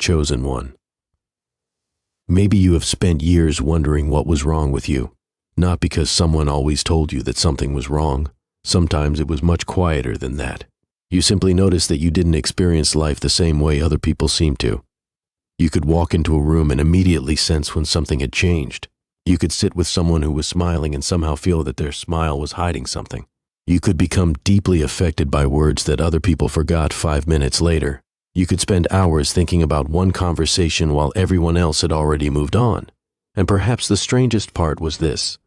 chosen one. Maybe you have spent years wondering what was wrong with you, not because someone always told you that something was wrong. Sometimes it was much quieter than that. You simply noticed that you didn't experience life the same way other people seemed to. You could walk into a room and immediately sense when something had changed. You could sit with someone who was smiling and somehow feel that their smile was hiding something. You could become deeply affected by words that other people forgot 5 minutes later. You could spend hours thinking about one conversation while everyone else had already moved on. And perhaps the strangest part was this.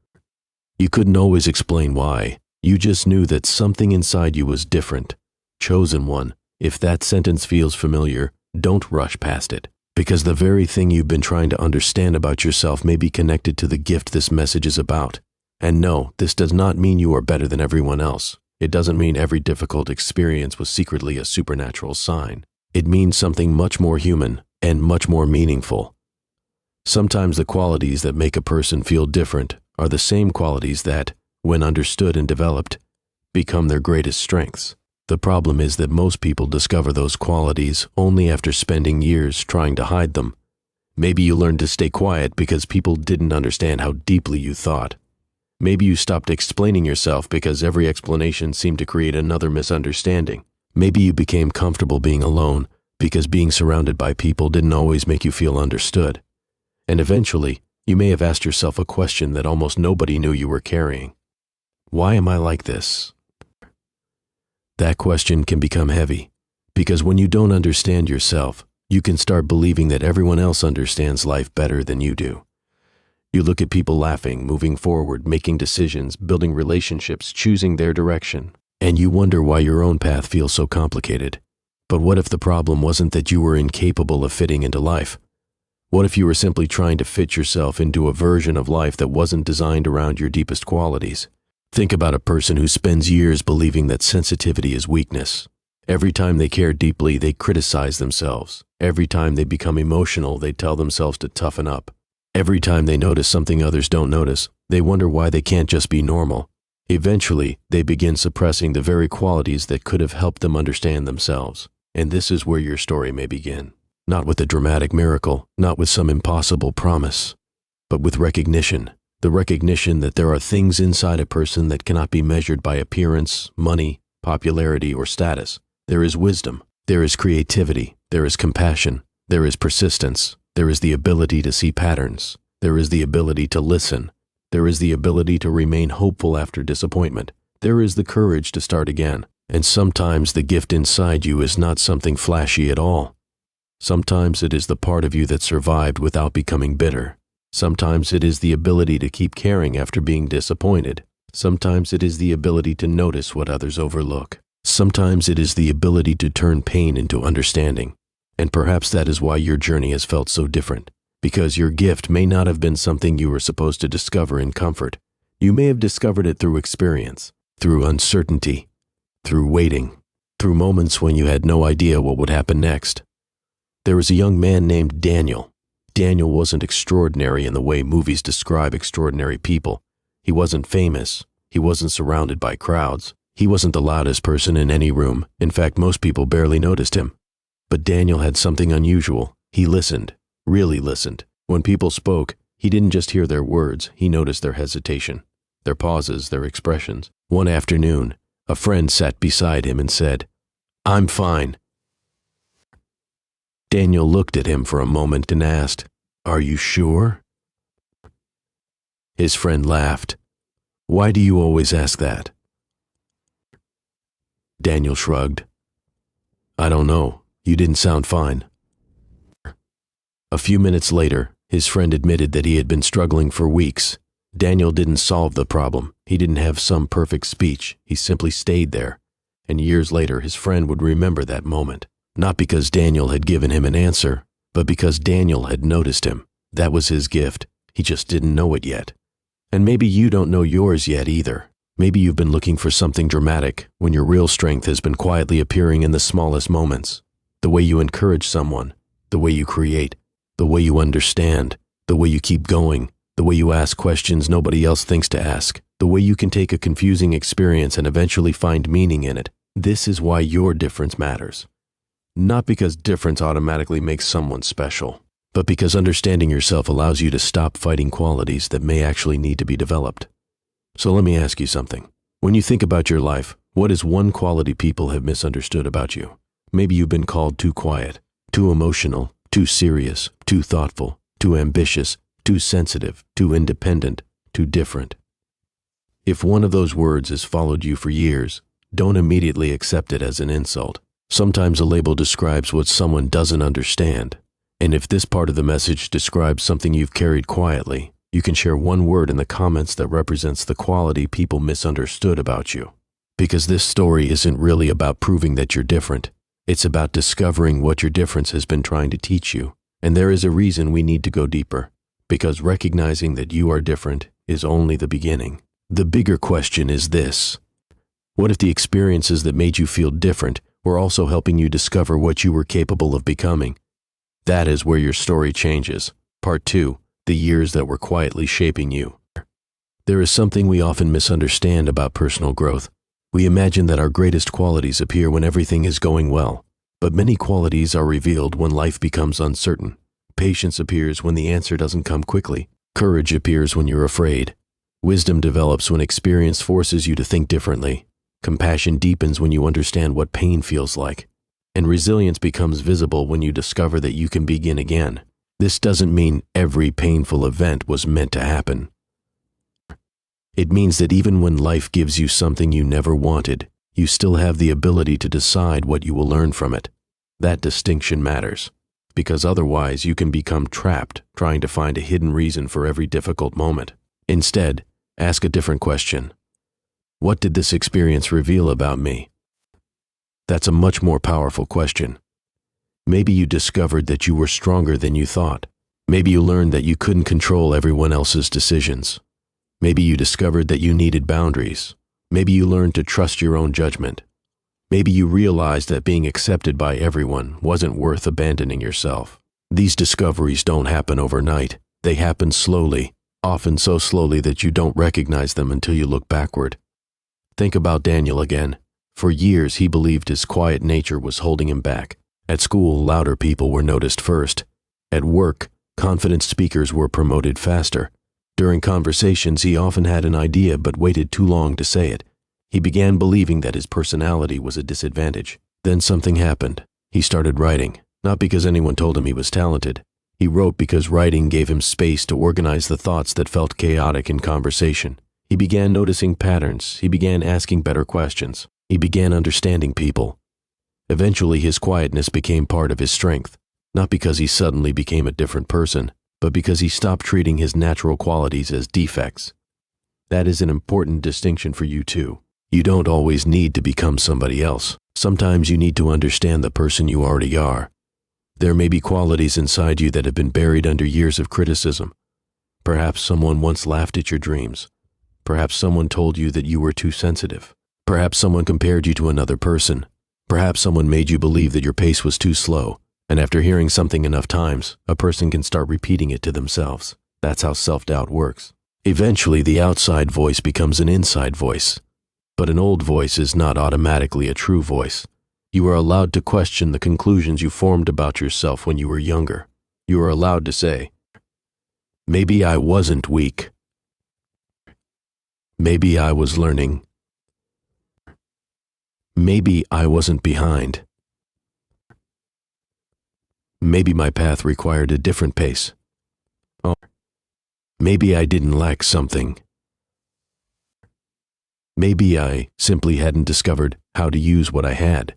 You couldn't always explain why. You just knew that something inside you was different. Chosen one. If that sentence feels familiar, don't rush past it. Because the very thing you've been trying to understand about yourself may be connected to the gift this message is about. And no, this does not mean you are better than everyone else. It doesn't mean every difficult experience was secretly a supernatural sign. It means something much more human and much more meaningful. Sometimes the qualities that make a person feel different are the same qualities that, when understood and developed, become their greatest strengths. The problem is that most people discover those qualities only after spending years trying to hide them. Maybe you learned to stay quiet because people didn't understand how deeply you thought. Maybe you stopped explaining yourself because every explanation seemed to create another misunderstanding. Maybe you became comfortable being alone because being surrounded by people didn't always make you feel understood. And eventually, you may have asked yourself a question that almost nobody knew you were carrying. Why am I like this? That question can become heavy, because when you don't understand yourself, you can start believing that everyone else understands life better than you do. You look at people laughing, moving forward, making decisions, building relationships, choosing their direction, and you wonder why your own path feels so complicated. But what if the problem wasn't that you were incapable of fitting into life? What if you were simply trying to fit yourself into a version of life that wasn't designed around your deepest qualities? Think about a person who spends years believing that sensitivity is weakness. Every time they care deeply, they criticize themselves. Every time they become emotional, they tell themselves to toughen up. Every time they notice something others don't notice, they wonder why they can't just be normal. Eventually, they begin suppressing the very qualities that could have helped them understand themselves. And this is where your story may begin. Not with a dramatic miracle, not with some impossible promise, but with recognition. The recognition that there are things inside a person that cannot be measured by appearance, money, popularity, or status. There is wisdom, there is creativity, there is compassion, there is persistence, there is the ability to see patterns, there is the ability to listen, there is the ability to remain hopeful after disappointment, there is the courage to start again. And sometimes the gift inside you is not something flashy at all. Sometimes it is the part of you that survived without becoming bitter. Sometimes it is the ability to keep caring after being disappointed. Sometimes it is the ability to notice what others overlook. Sometimes it is the ability to turn pain into understanding. And perhaps that is why your journey has felt so different. Because your gift may not have been something you were supposed to discover in comfort. You may have discovered it through experience, through uncertainty, through waiting, through moments when you had no idea what would happen next. There was a young man named Daniel. Daniel wasn't extraordinary in the way movies describe extraordinary people. He wasn't famous. He wasn't surrounded by crowds. He wasn't the loudest person in any room. In fact, most people barely noticed him. But Daniel had something unusual. He listened, really listened. When people spoke, he didn't just hear their words, he noticed their hesitation, their pauses, their expressions. One afternoon, a friend sat beside him and said, "I'm fine." Daniel looked at him for a moment and asked, "Are you sure?" His friend laughed. "Why do you always ask that?" Daniel shrugged. "I don't know. You didn't sound fine." A few minutes later, his friend admitted that he had been struggling for weeks. Daniel didn't solve the problem. He didn't have some perfect speech. He simply stayed there. And years later, his friend would remember that moment. Not because Daniel had given him an answer, but because Daniel had noticed him. That was his gift. He just didn't know it yet. And maybe you don't know yours yet either. Maybe you've been looking for something dramatic when your real strength has been quietly appearing in the smallest moments. The way you encourage someone, the way you create, the way you understand, the way you keep going, the way you ask questions nobody else thinks to ask, the way you can take a confusing experience and eventually find meaning in it. This is why your difference matters. Not because difference automatically makes someone special, but because understanding yourself allows you to stop fighting qualities that may actually need to be developed. So let me ask you something. When you think about your life, what is one quality people have misunderstood about you? Maybe you've been called too quiet, too emotional, too serious, too thoughtful, too ambitious, too sensitive, too independent, too different. If one of those words has followed you for years, don't immediately accept it as an insult. Sometimes a label describes what someone doesn't understand. And if this part of the message describes something you've carried quietly, you can share one word in the comments that represents the quality people misunderstood about you. Because this story isn't really about proving that you're different. It's about discovering what your difference has been trying to teach you. And there is a reason we need to go deeper. Because recognizing that you are different is only the beginning. The bigger question is this: what if the experiences that made you feel different were also helping you discover what you were capable of becoming? That is where your story changes. Part 2, the years that were quietly shaping you. There is something we often misunderstand about personal growth. We imagine that our greatest qualities appear when everything is going well, but many qualities are revealed when life becomes uncertain. Patience appears when the answer doesn't come quickly. Courage appears when you're afraid. Wisdom develops when experience forces you to think differently. Compassion deepens when you understand what pain feels like. And resilience becomes visible when you discover that you can begin again. This doesn't mean every painful event was meant to happen. It means that even when life gives you something you never wanted, you still have the ability to decide what you will learn from it. That distinction matters, because otherwise you can become trapped trying to find a hidden reason for every difficult moment. Instead, ask a different question. What did this experience reveal about me? That's a much more powerful question. Maybe you discovered that you were stronger than you thought. Maybe you learned that you couldn't control everyone else's decisions. Maybe you discovered that you needed boundaries. Maybe you learned to trust your own judgment. Maybe you realized that being accepted by everyone wasn't worth abandoning yourself. These discoveries don't happen overnight. They happen slowly, often so slowly that you don't recognize them until you look backward. Think about Daniel again. For years, he believed his quiet nature was holding him back. At school, louder people were noticed first. At work, confident speakers were promoted faster. During conversations, he often had an idea but waited too long to say it. He began believing that his personality was a disadvantage. Then something happened. He started writing, not because anyone told him he was talented. He wrote because writing gave him space to organize the thoughts that felt chaotic in conversation. He began noticing patterns. He began asking better questions. He began understanding people. Eventually, his quietness became part of his strength, not because he suddenly became a different person, but because he stopped treating his natural qualities as defects. That is an important distinction for you too. You don't always need to become somebody else. Sometimes you need to understand the person you already are. There may be qualities inside you that have been buried under years of criticism. Perhaps someone once laughed at your dreams. Perhaps someone told you that you were too sensitive. Perhaps someone compared you to another person. Perhaps someone made you believe that your pace was too slow. And after hearing something enough times, a person can start repeating it to themselves. That's how self-doubt works. Eventually, the outside voice becomes an inside voice. But an old voice is not automatically a true voice. You are allowed to question the conclusions you formed about yourself when you were younger. You are allowed to say, maybe I wasn't weak. Maybe I was learning. Maybe I wasn't behind. Maybe my path required a different pace. Oh, maybe I didn't lack something. Maybe I simply hadn't discovered how to use what I had.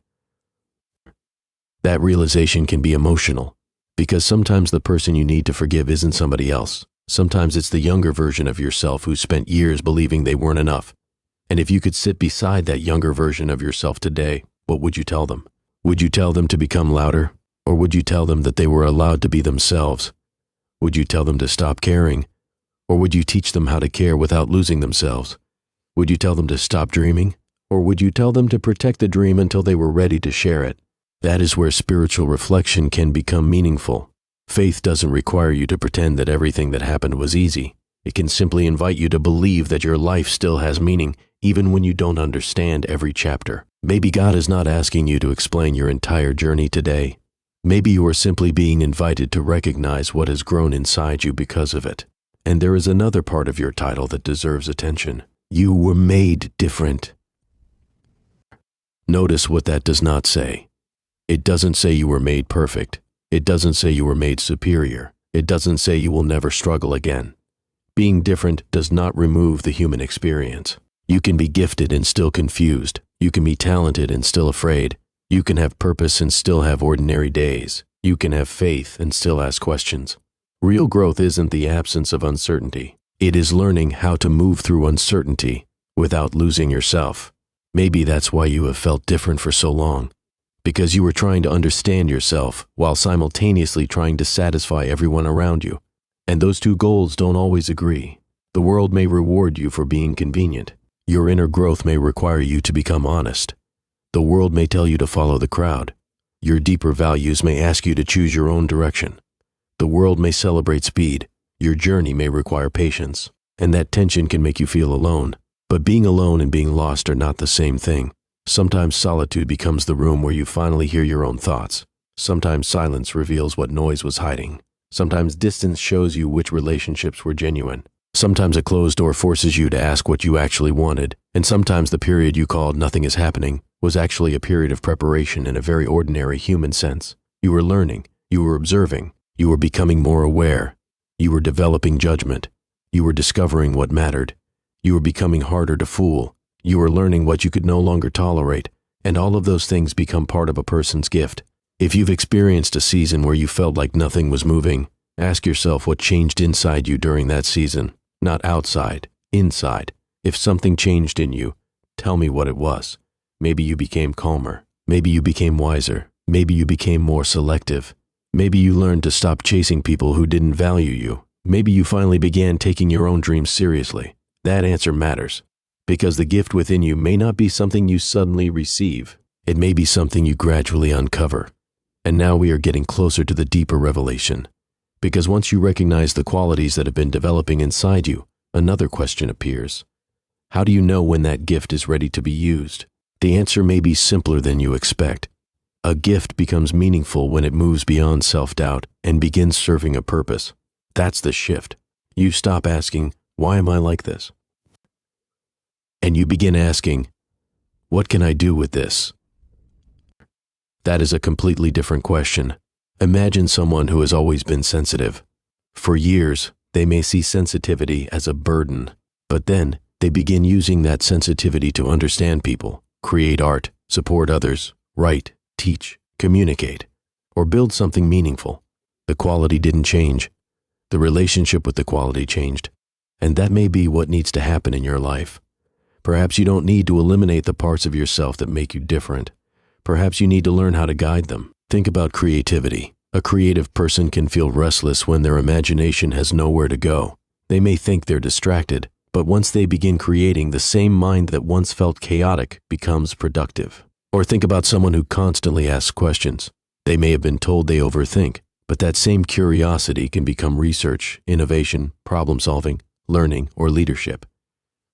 That realization can be emotional, because sometimes the person you need to forgive isn't somebody else. Sometimes it's the younger version of yourself who spent years believing they weren't enough. And if you could sit beside that younger version of yourself today, what would you tell them? Would you tell them to become louder? Or would you tell them that they were allowed to be themselves? Would you tell them to stop caring? Or would you teach them how to care without losing themselves? Would you tell them to stop dreaming? Or would you tell them to protect the dream until they were ready to share it? That is where spiritual reflection can become meaningful. Faith doesn't require you to pretend that everything that happened was easy. It can simply invite you to believe that your life still has meaning, even when you don't understand every chapter. Maybe God is not asking you to explain your entire journey today. Maybe you are simply being invited to recognize what has grown inside you because of it. And there is another part of your title that deserves attention. You were made different. Notice what that does not say. It doesn't say you were made perfect. It doesn't say you were made superior. It doesn't say you will never struggle again. Being different does not remove the human experience. You can be gifted and still confused. You can be talented and still afraid. You can have purpose and still have ordinary days. You can have faith and still ask questions. Real growth isn't the absence of uncertainty. It is learning how to move through uncertainty without losing yourself. Maybe that's why you have felt different for so long. Because you were trying to understand yourself while simultaneously trying to satisfy everyone around you. And those two goals don't always agree. The world may reward you for being convenient. Your inner growth may require you to become honest. The world may tell you to follow the crowd. Your deeper values may ask you to choose your own direction. The world may celebrate speed. Your journey may require patience. And that tension can make you feel alone. But being alone and being lost are not the same thing. Sometimes solitude becomes the room where you finally hear your own thoughts. Sometimes silence reveals what noise was hiding. Sometimes distance shows you which relationships were genuine. Sometimes a closed door forces you to ask what you actually wanted. And sometimes the period you called nothing is happening was actually a period of preparation in a very ordinary human sense. You were learning. You were observing. You were becoming more aware. You were developing judgment. You were discovering what mattered. You were becoming harder to fool. You were learning what you could no longer tolerate. And all of those things become part of a person's gift. If you've experienced a season where you felt like nothing was moving, ask yourself what changed inside you during that season. Not outside, inside. If something changed in you, tell me what it was. Maybe you became calmer. Maybe you became wiser. Maybe you became more selective. Maybe you learned to stop chasing people who didn't value you. Maybe you finally began taking your own dreams seriously. That answer matters. Because the gift within you may not be something you suddenly receive. It may be something you gradually uncover. And now we are getting closer to the deeper revelation. Because once you recognize the qualities that have been developing inside you, another question appears. How do you know when that gift is ready to be used? The answer may be simpler than you expect. A gift becomes meaningful when it moves beyond self-doubt and begins serving a purpose. That's the shift. You stop asking, why am I like this? And you begin asking, what can I do with this? That is a completely different question. Imagine someone who has always been sensitive. For years, they may see sensitivity as a burden, but then they begin using that sensitivity to understand people, create art, support others, write, teach, communicate, or build something meaningful. The quality didn't change. The relationship with the quality changed. And that may be what needs to happen in your life. Perhaps you don't need to eliminate the parts of yourself that make you different. Perhaps you need to learn how to guide them. Think about creativity. A creative person can feel restless when their imagination has nowhere to go. They may think they're distracted, but once they begin creating, the same mind that once felt chaotic becomes productive. Or think about someone who constantly asks questions. They may have been told they overthink, but that same curiosity can become research, innovation, problem solving, learning, or leadership.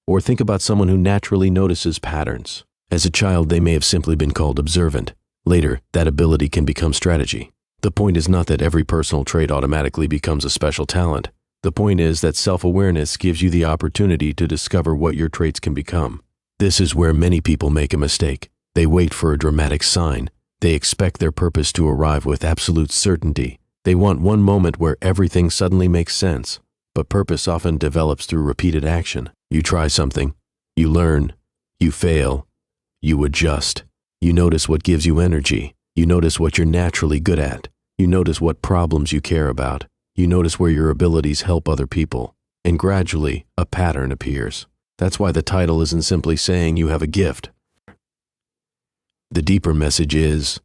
Or think about someone who naturally notices patterns. As a child, they may have simply been called observant. Later, that ability can become strategy. The point is not that every personal trait automatically becomes a special talent. The point is that self-awareness gives you the opportunity to discover what your traits can become. This is where many people make a mistake. They wait for a dramatic sign. They expect their purpose to arrive with absolute certainty. They want one moment where everything suddenly makes sense. But purpose often develops through repeated action. You try something. You learn. You fail. You adjust. You notice what gives you energy. You notice what you're naturally good at. You notice what problems you care about. You notice where your abilities help other people. And gradually, a pattern appears. That's why the title isn't simply saying you have a gift. The deeper message is,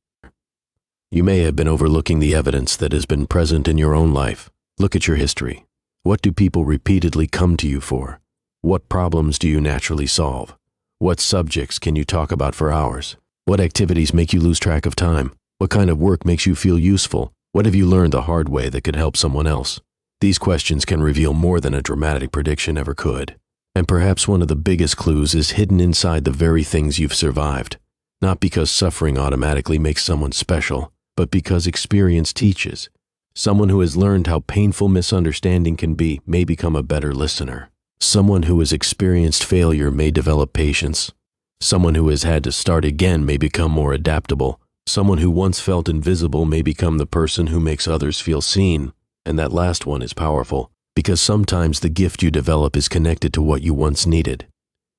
you may have been overlooking the evidence that has been present in your own life. Look at your history. What do people repeatedly come to you for? What problems do you naturally solve? What subjects can you talk about for hours? What activities make you lose track of time? What kind of work makes you feel useful? What have you learned the hard way that could help someone else? These questions can reveal more than a dramatic prediction ever could. And perhaps one of the biggest clues is hidden inside the very things you've survived. Not because suffering automatically makes someone special, but because experience teaches. Someone who has learned how painful misunderstanding can be may become a better listener. Someone who has experienced failure may develop patience. Someone who has had to start again may become more adaptable. Someone who once felt invisible may become the person who makes others feel seen. And that last one is powerful, because sometimes the gift you develop is connected to what you once needed.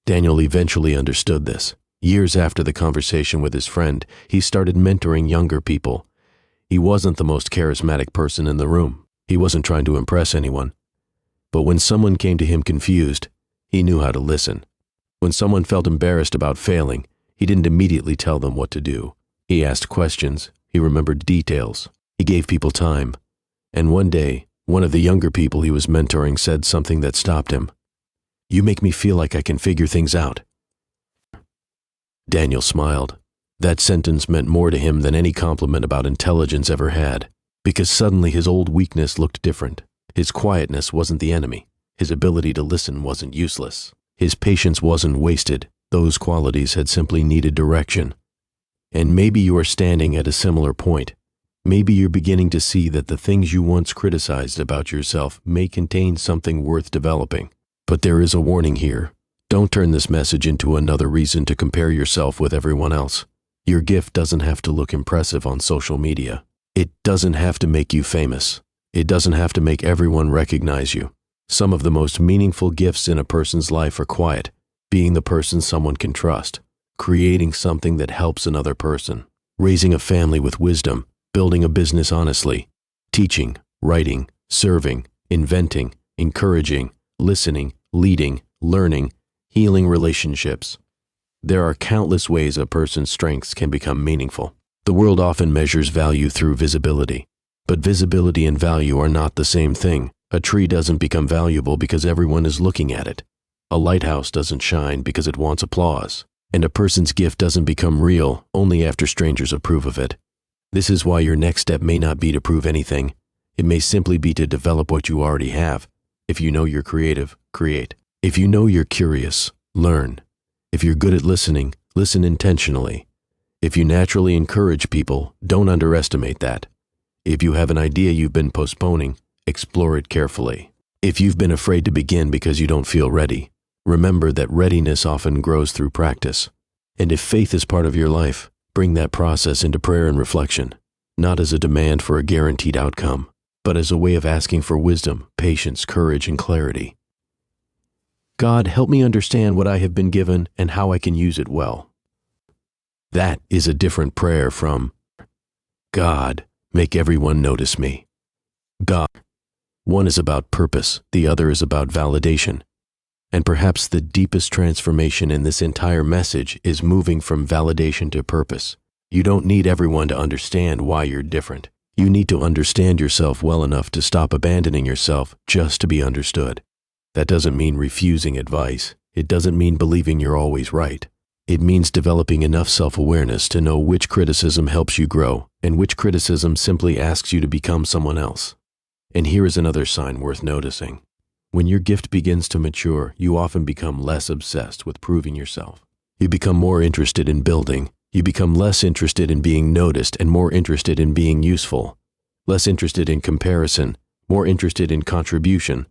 Daniel eventually understood this. Years after the conversation with his friend, he started mentoring younger people. He wasn't the most charismatic person in the room. He wasn't trying to impress anyone. But when someone came to him confused, he knew how to listen. When someone felt embarrassed about failing, he didn't immediately tell them what to do. He asked questions. He remembered details. He gave people time. And one day, one of the younger people he was mentoring said something that stopped him. "You make me feel like I can figure things out." Daniel smiled. That sentence meant more to him than any compliment about intelligence ever had, because suddenly his old weakness looked different. His quietness wasn't the enemy. His ability to listen wasn't useless. His patience wasn't wasted. Those qualities had simply needed direction. And maybe you are standing at a similar point. Maybe you're beginning to see that the things you once criticized about yourself may contain something worth developing. But there is a warning here. Don't turn this message into another reason to compare yourself with everyone else. Your gift doesn't have to look impressive on social media. It doesn't have to make you famous. It doesn't have to make everyone recognize you. Some of the most meaningful gifts in a person's life are quiet, being the person someone can trust, creating something that helps another person, raising a family with wisdom, building a business honestly, teaching, writing, serving, inventing, encouraging, listening, leading, learning, healing relationships. There are countless ways a person's strengths can become meaningful. The world often measures value through visibility, but visibility and value are not the same thing. A tree doesn't become valuable because everyone is looking at it. A lighthouse doesn't shine because it wants applause. And a person's gift doesn't become real only after strangers approve of it. This is why your next step may not be to prove anything. It may simply be to develop what you already have. If you know you're creative, create. If you know you're curious, learn. If you're good at listening, listen intentionally. If you naturally encourage people, don't underestimate that. If you have an idea you've been postponing, explore it carefully. If you've been afraid to begin because you don't feel ready, remember that readiness often grows through practice. And if faith is part of your life, bring that process into prayer and reflection, not as a demand for a guaranteed outcome, but as a way of asking for wisdom, patience, courage, and clarity. God, help me understand what I have been given and how I can use it well. That is a different prayer from, God, make everyone notice me. God. One is about purpose, the other is about validation. And perhaps the deepest transformation in this entire message is moving from validation to purpose. You don't need everyone to understand why you're different. You need to understand yourself well enough to stop abandoning yourself just to be understood. That doesn't mean refusing advice. It doesn't mean believing you're always right. It means developing enough self-awareness to know which criticism helps you grow and which criticism simply asks you to become someone else. And here is another sign worth noticing. When your gift begins to mature, you often become less obsessed with proving yourself. You become more interested in building. You become less interested in being noticed and more interested in being useful. Less interested in comparison, more interested in contribution.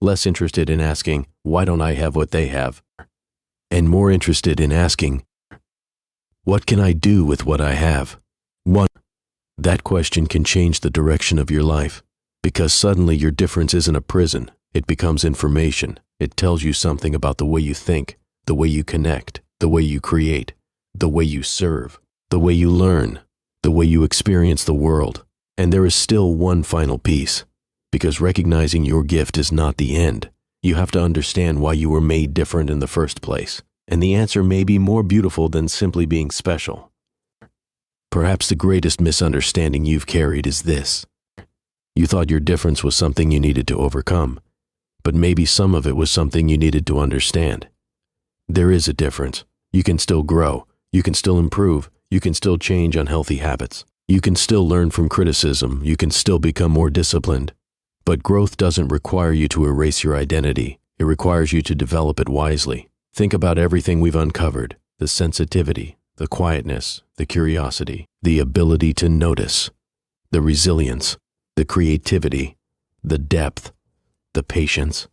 Less interested in asking, why don't I have what they have? And more interested in asking, what can I do with what I have? That question can change the direction of your life, because suddenly your difference isn't a prison. It becomes information. It tells you something about the way you think, the way you connect, the way you create, the way you serve, the way you learn, the way you experience the world. And there is still one final piece, because recognizing your gift is not the end. You have to understand why you were made different in the first place. And the answer may be more beautiful than simply being special. Perhaps the greatest misunderstanding you've carried is this. You thought your difference was something you needed to overcome, but maybe some of it was something you needed to understand. There is a difference. You can still grow. You can still improve. You can still change unhealthy habits. You can still learn from criticism. You can still become more disciplined. But growth doesn't require you to erase your identity. It requires you to develop it wisely. Think about everything we've uncovered, the sensitivity, The quietness, the curiosity, the ability to notice, the resilience, the creativity, the depth, the patience.